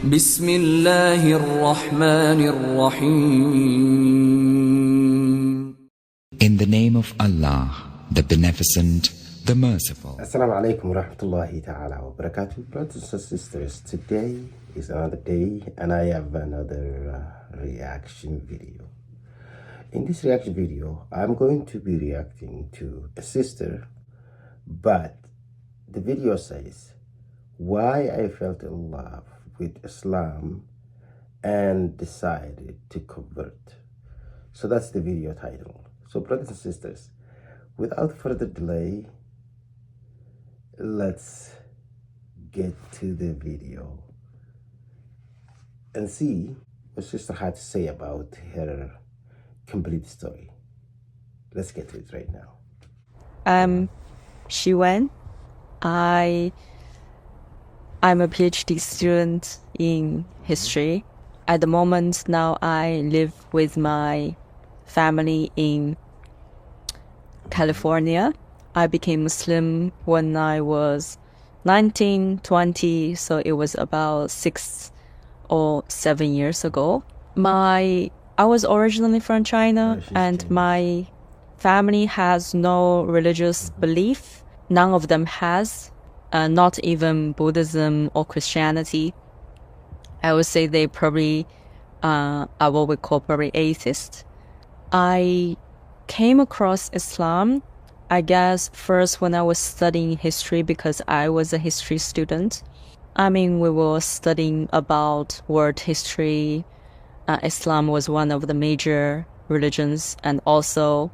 بسم الله الرحمن الرحيم. In the name of Allah, the Beneficent, the Merciful. Assalamu alaikum wa rahmatullahi ta'ala wa barakatuh. Brothers and sisters, today is another day and I have another reaction video. In this reaction video, I'm going to be reacting to a sister, but the video says why I felt in love with Islam and decided to convert. So that's the video title. So brothers and sisters, without further delay, let's get to the video and see what sister had to say about her complete story. Let's get to it right now. Shiwen. I'm a PhD student in history. At the moment now I live with my family in California. I became Muslim when I was 19, 20, so it was about 6 or 7 years ago. I was originally from China, and my family has no religious belief. None of them has, not even Buddhism or Christianity. I would say they probably are what we call probably atheist. I came across Islam, I guess, first when I was studying history because I was a history student. We were studying about world history. Islam was one of the major religions, and also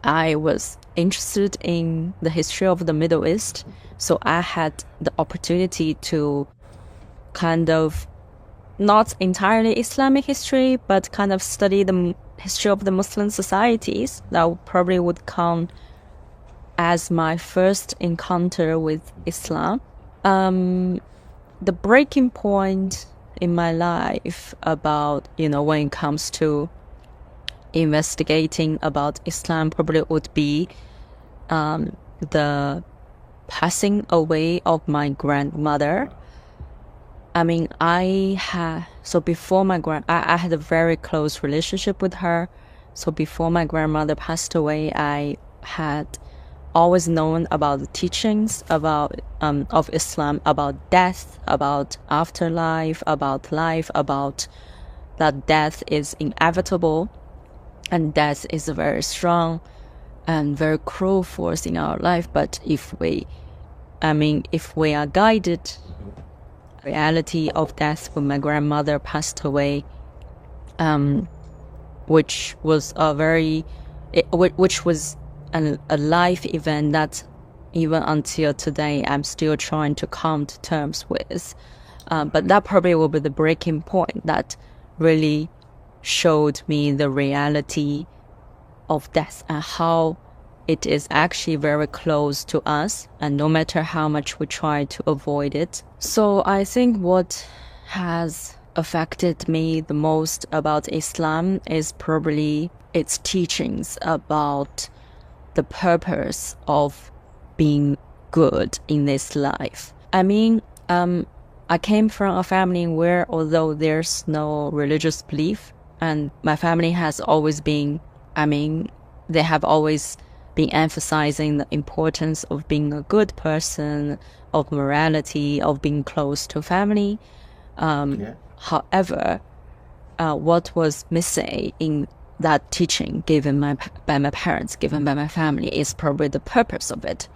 I was interested in the history of the Middle East. So I had the opportunity to kind of, not entirely Islamic history, but kind of study the history of the Muslim societies. That probably would count as my first encounter with Islam. The breaking point in my life about, when it comes to investigating about Islam probably would be the passing away of my grandmother. I had a very close relationship with her. So before my grandmother passed away, I had always known about the teachings of Islam, about death, about afterlife, about life, about that death is inevitable, and death is a very strong and very cruel force in our life. But if we are guided, reality of death when my grandmother passed away, which was a life event that even until today I'm still trying to come to terms with. But that probably will be the breaking point that really showed me the reality of death and how it is actually very close to us, and no matter how much we try to avoid it. So I think what has affected me the most about Islam is probably its teachings about the purpose of being good in this life. I came from a family where, although there's no religious belief, and my family has always been, they have always been emphasizing the importance of being a good person, of morality, of being close to family. However, what was missing in that teaching given by my parents, given by my family, is probably the purpose of it.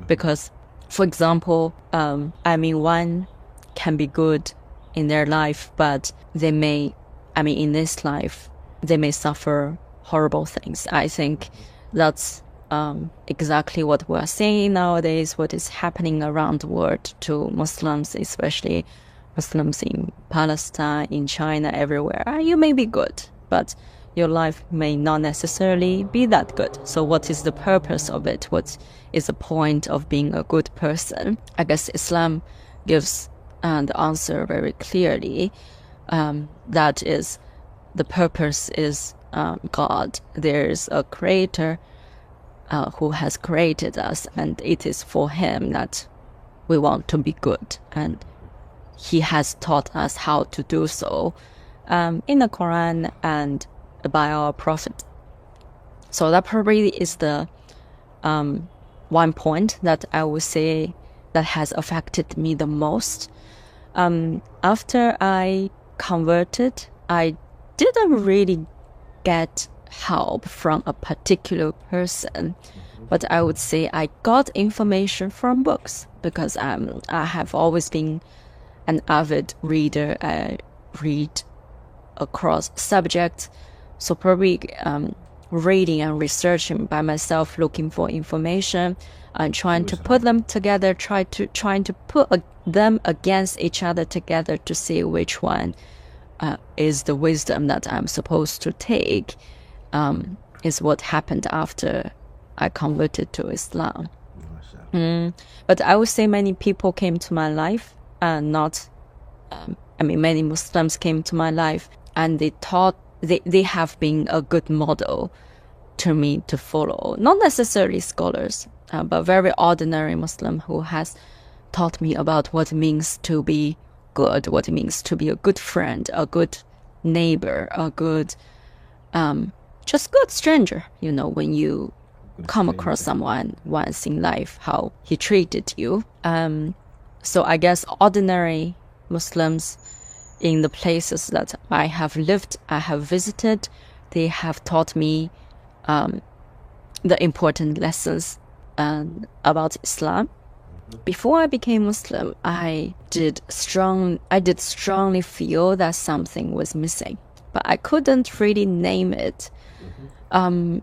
Because, for example, one can be good in their life, but they may, in this life, they may suffer horrible things. I think that's exactly what we're seeing nowadays, what is happening around the world to Muslims, especially Muslims in Palestine, in China, everywhere. You may be good, but your life may not necessarily be that good. So what is the purpose of it? What is the point of being a good person? I guess Islam gives the answer very clearly. That is, the purpose is God. There's a creator who has created us, and it is for him that we want to be good. And he has taught us how to do so in the Quran and by our Prophet. So that probably is the one point that I would say that has affected me the most. After I converted, I didn't really get help from a particular person, but I would say I got information from books because I have always been an avid reader. I read across subjects, so probably reading and researching by myself, looking for information and trying to put them together, trying to put them against each other together to see which one is the wisdom that I'm supposed to take, is what happened after I converted to Islam. But I would say many people came to my life, many Muslims came to my life, and they have been a good model to me to follow. Not necessarily scholars, but very ordinary Muslim who has taught me about what it means to be good, what it means to be a good friend, a good neighbor, a good, just good stranger. You know, when you come across someone once in life, how he treated you. So I guess ordinary Muslims in the places that I have lived, I have visited, they have taught me the important lessons about Islam. Before I became Muslim, I did strongly feel that something was missing, but I couldn't really name it. I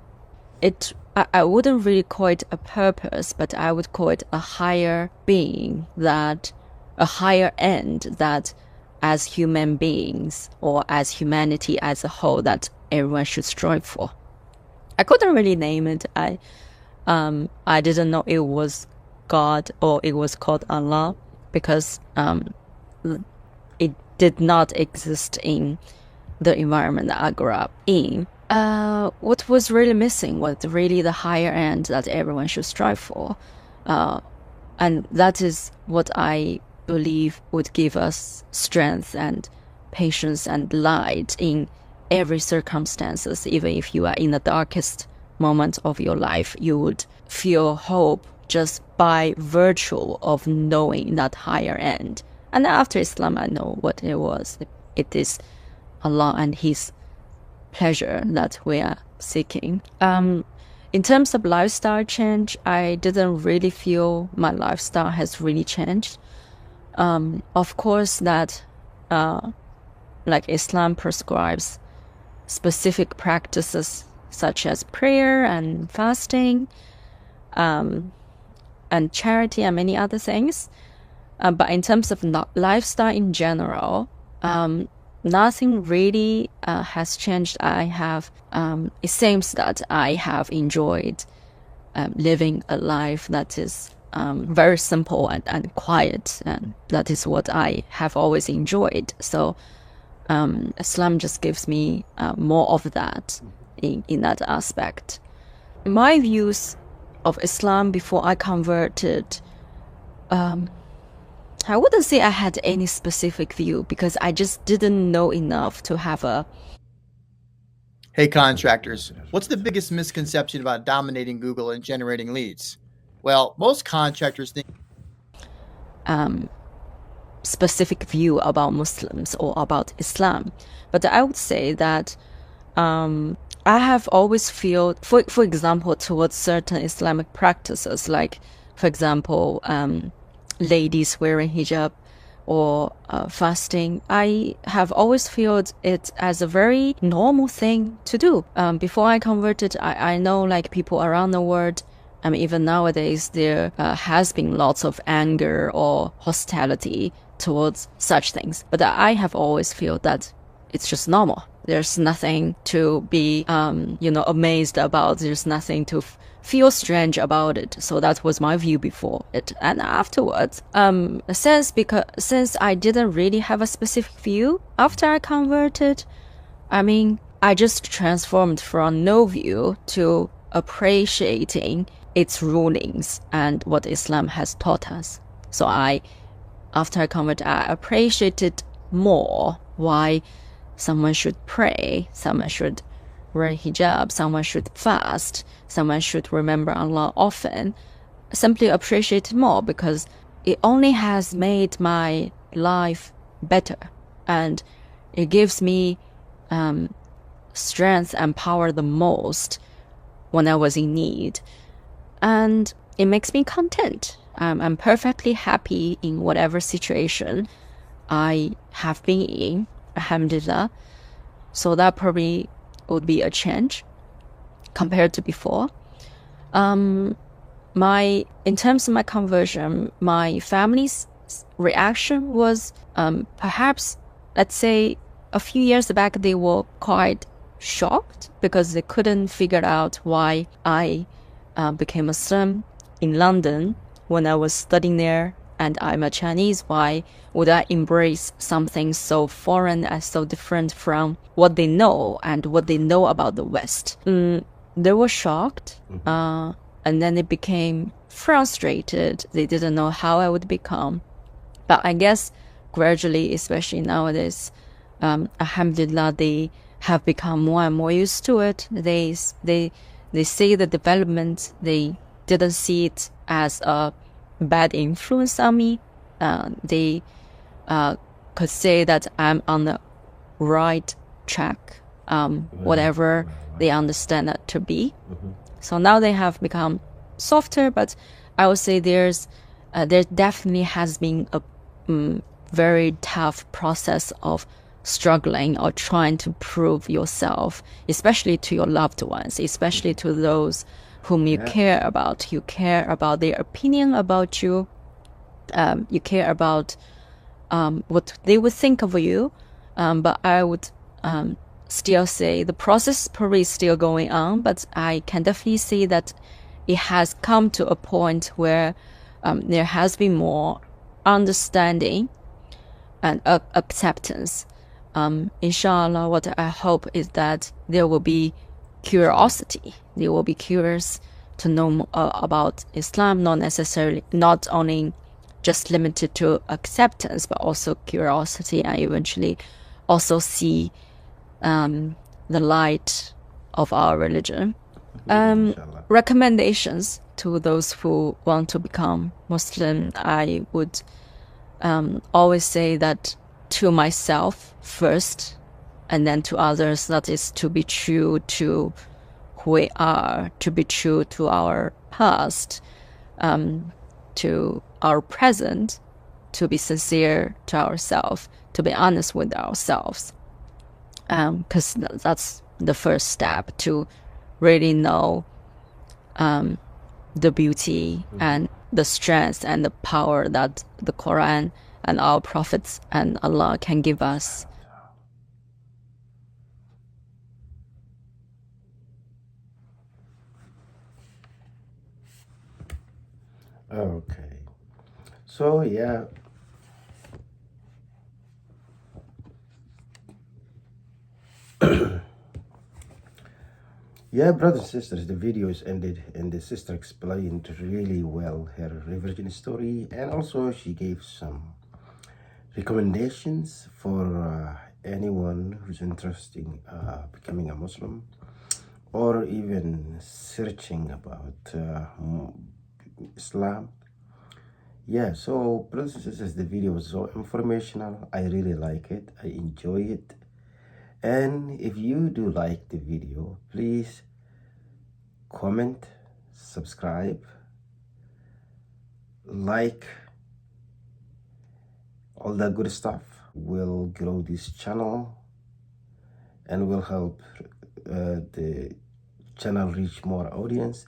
wouldn't really call it a purpose, but I would call it a higher being, a higher end that as human beings or as humanity as a whole that everyone should strive for. I couldn't really name it. I didn't know it was God or it was called Allah because it did not exist in the environment that I grew up in. What was really missing was really the higher end that everyone should strive for. And that is what I believe would give us strength and patience and light in every circumstances. Even if you are in the darkest moment of your life, you would feel hope just by virtue of knowing that higher end. And after Islam, I know what it was. It is Allah and His pleasure that we are seeking. In terms of lifestyle change, I didn't really feel my lifestyle has really changed. Of course, that like Islam prescribes specific practices such as prayer and fasting, and charity and many other things. But in terms of lifestyle in general, nothing really has changed. It seems that I have enjoyed living a life that is very simple and quiet, and that is what I have always enjoyed. So Islam just gives me more of that in that aspect. My views of Islam before I converted, I wouldn't say I had any specific view because I just didn't know enough to have a... Hey contractors, what's the biggest misconception about dominating Google and generating leads? Well, most contractors think specific view about Muslims or about Islam. But I would say that I have always felt, for example, towards certain Islamic practices, like, for example, ladies wearing hijab or fasting, I have always felt it as a very normal thing to do. Before I converted, I know like people around the world, even nowadays, there has been lots of anger or hostility towards such things. But I have always felt that it's just normal. There's nothing to be, amazed about. There's nothing to feel strange about it. So that was my view before it. And afterwards, since I didn't really have a specific view after I converted, I just transformed from no view to appreciating its rulings and what Islam has taught us. So I after I converted, I appreciated more why someone should pray, someone should wear hijab, someone should fast, someone should remember Allah often. Simply appreciate it more because it only has made my life better, and it gives me strength and power the most when I was in need, and it makes me content. I'm perfectly happy in whatever situation I have been in, alhamdulillah. So that probably would be a change compared to before. In terms of my conversion, my family's reaction was perhaps, let's say, a few years back they were quite shocked because they couldn't figure out why I became Muslim in London when I was studying there, and I'm a Chinese. Why would I embrace something so foreign and so different from what they know and what they know about the West? They were shocked, and then they became frustrated. They didn't know how I would become. But I guess gradually, especially nowadays, alhamdulillah, they have become more and more used to it. They see the development. They didn't see it as a bad influence on me. They could say that I'm on the right track, whatever they understand that to be. So now they have become softer, but I would say there definitely has been a very tough process of struggling or trying to prove yourself, especially to your loved ones, especially to those whom you care about. You care about their opinion about you. You care about what they would think of you. But I would still say the process is probably still going on, but I can definitely see that it has come to a point where there has been more understanding and acceptance. Inshallah, what I hope is that there will be curiosity. They will be curious to know about Islam, not only just limited to acceptance, but also curiosity, and eventually also see the light of our religion. Recommendations to those who want to become Muslim, I would always say that to myself first, and then to others, that is to be true to who we are, to be true to our past, to our present, to be sincere to ourselves, to be honest with ourselves. Because that's the first step to really know the beauty and the strength and the power that the Quran and our prophets and Allah can give us. Okay. So yeah. Yeah, brothers and sisters, the video is ended and the sister explained really well her religion story, and also she gave some recommendations for anyone who's interested in becoming a Muslim or even searching about Islam. Yeah, so brothers and sisters, the video was so informational. I really like it. I enjoy it. And if you do like the video, please comment, subscribe, like, all that good stuff. Will grow this channel and will help the channel reach more audience.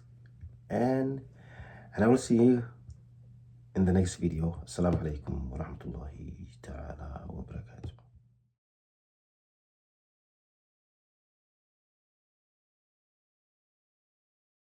And I will see you in the next video. Assalamu alaikum wa rahmatullahi ta'ala.